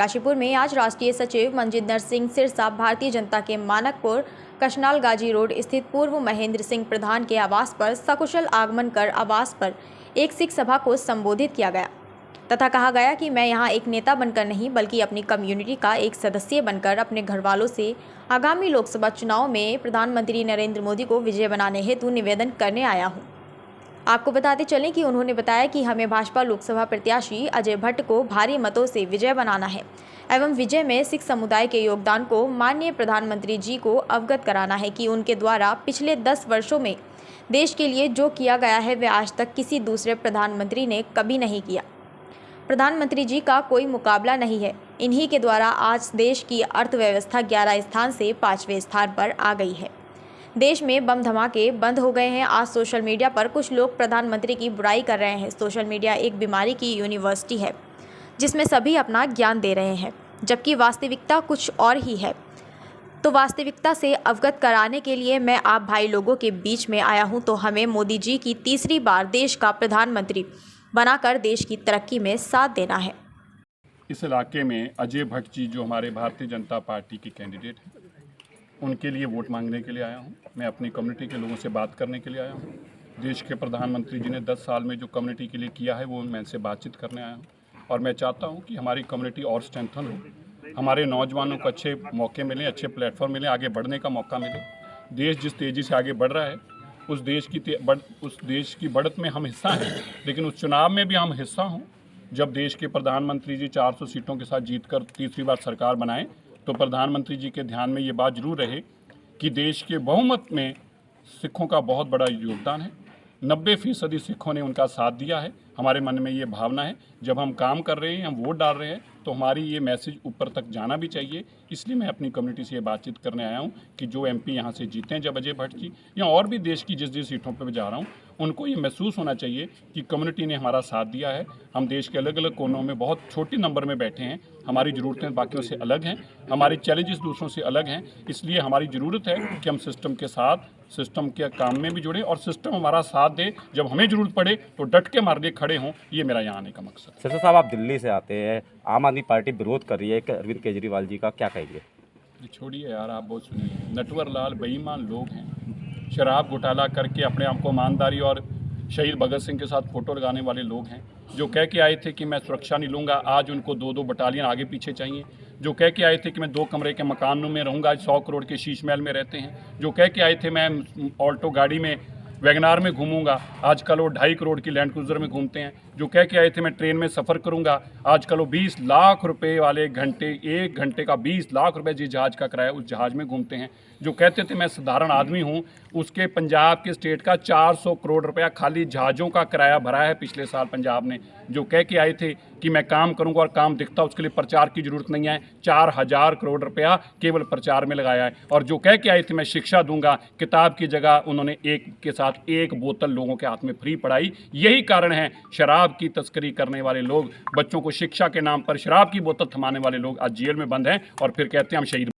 काशीपुर में आज राष्ट्रीय सचिव मनजिंदर सिंह सिरसा भारतीय जनता के मानकपुर कशनाल गाजी रोड स्थित पूर्व महेंद्र सिंह प्रधान के आवास पर सकुशल आगमन कर आवास पर एक सिख सभा को संबोधित किया गया तथा कहा गया कि मैं यहां एक नेता बनकर नहीं बल्कि अपनी कम्युनिटी का एक सदस्य बनकर अपने घरवालों से आगामी लोकसभा चुनाव में प्रधानमंत्री नरेंद्र मोदी को विजय बनाने हेतु निवेदन करने आया हूं। आपको बताते चलें कि उन्होंने बताया कि हमें भाजपा लोकसभा प्रत्याशी अजय भट्ट को भारी मतों से विजय बनाना है एवं विजय में सिख समुदाय के योगदान को माननीय प्रधानमंत्री जी को अवगत कराना है कि उनके द्वारा पिछले 10 वर्षों में देश के लिए जो किया गया है वह आज तक किसी दूसरे प्रधानमंत्री ने कभी नहीं किया। प्रधानमंत्री जी का कोई मुकाबला नहीं है। इन्हीं के द्वारा आज देश की अर्थव्यवस्था 11 स्थान से 5वें स्थान पर आ गई है। देश में बम धमाके बंद हो गए हैं। आज सोशल मीडिया पर कुछ लोग प्रधानमंत्री की बुराई कर रहे हैं। सोशल मीडिया एक बीमारी की यूनिवर्सिटी है जिसमें सभी अपना ज्ञान दे रहे हैं, जबकि वास्तविकता कुछ और ही है। तो वास्तविकता से अवगत कराने के लिए मैं आप भाई लोगों के बीच में आया हूं। तो हमें मोदी जी की तीसरी बार देश का प्रधानमंत्री बनाकर देश की तरक्की में साथ देना है। इस इलाके में अजय भट्ट जी जो हमारे भारतीय जनता पार्टी के कैंडिडेट हैं, उनके लिए वोट मांगने के लिए आया हूं। मैं अपनी कम्युनिटी के लोगों से बात करने के लिए आया हूं। देश के प्रधानमंत्री जी ने 10 साल में जो कम्युनिटी के लिए किया है वो मैं इनसे बातचीत करने आया हूं और मैं चाहता हूं कि हमारी कम्युनिटी और स्ट्रेंथन हो, हमारे नौजवानों को अच्छे मौके मिलें, अच्छे प्लेटफॉर्म मिलें, आगे बढ़ने का मौका मिले। देश जिस तेज़ी से आगे बढ़ रहा है उस देश की बढ़त में हम हिस्सा हैं, लेकिन उस चुनाव में भी हम हिस्सा हों। जब देश के प्रधानमंत्री जी 400 सीटों के साथ जीतकर तीसरी बार सरकार बनाएं तो प्रधानमंत्री जी के ध्यान में ये बात जरूर रहे कि देश के बहुमत में सिखों का बहुत बड़ा योगदान है। 90% सिखों ने उनका साथ दिया है। हमारे मन में ये भावना है, जब हम काम कर रहे हैं, हम वोट डाल रहे हैं, तो हमारी ये मैसेज ऊपर तक जाना भी चाहिए। इसलिए मैं अपनी कम्युनिटी से ये बातचीत करने आया हूँ कि जो MP यहाँ से जीते हैं जब अजय भट्ट जी, या और भी देश की जिस सीटों पर जा रहा हूँ, उनको ये महसूस होना चाहिए कि कम्युनिटी ने हमारा साथ दिया है। हम देश के अलग अलग कोनों में बहुत छोटी नंबर में बैठे हैं, हमारी ज़रूरतें बाकियों से अलग हैं, हमारे चैलेंजेस दूसरों से अलग हैं। इसलिए हमारी ज़रूरत है कि हम सिस्टम के साथ, सिस्टम के काम में भी जुड़े और सिस्टम हमारा साथ दे। जब हमें ज़रूरत पड़े तो डट के मारने खड़े हों। ये मेरा यहाँ आने का मकसद है। सिरसा साहब, आप दिल्ली से आते हैं, आम आदमी पार्टी विरोध कर रही है अरविंद केजरीवाल जी का, क्या कहेंगे? छोड़िए यार, आप बहुत सुनिए। नटवर लाल बेईमान लोग हैं, शराब घोटाला करके अपने आप को ईमानदारी और शहीद भगत सिंह के साथ फोटो लगाने वाले लोग हैं। जो कह के आए थे कि मैं सुरक्षा नहीं लूँगा, आज उनको 2-2 बटालियन आगे पीछे चाहिए। जो कह के आए थे कि मैं 2 कमरे के मकान में रहूँगा, आज 100 करोड़ के शीश महल में रहते हैं। जो कह के आए थे मैं ऑल्टो गाड़ी में, वैगनार में घूमूंगा, आजकल वो 2.5 करोड़ की लैंड क्रूजर में घूमते हैं। जो कह के आए थे मैं ट्रेन में सफ़र करूंगा, आजकल वो 20 लाख रुपए वाले घंटे, 1 घंटे का 20 लाख रुपए जिस जहाज़ का किराया, उस जहाज़ में घूमते हैं। जो कहते थे मैं साधारण आदमी हूं, उसके पंजाब के स्टेट का 400 करोड़ रुपया खाली जहाज़ों का किराया भरा है पिछले साल पंजाब ने। जो कह के आए थे कि मैं काम करूंगा और काम दिखता, उसके लिए प्रचार की जरूरत नहीं है, 4000 करोड़ रुपया केवल प्रचार में लगाया है। और जो कह के आए थे मैं शिक्षा दूंगा, किताब की जगह उन्होंने एक के साथ एक बोतल लोगों के हाथ में फ्री पढ़ाई। यही कारण है शराब की तस्करी करने वाले लोग, बच्चों को शिक्षा के नाम पर शराब की बोतल थमाने वाले लोग आज जेल में बंद हैं और फिर कहते हैं हम शहीद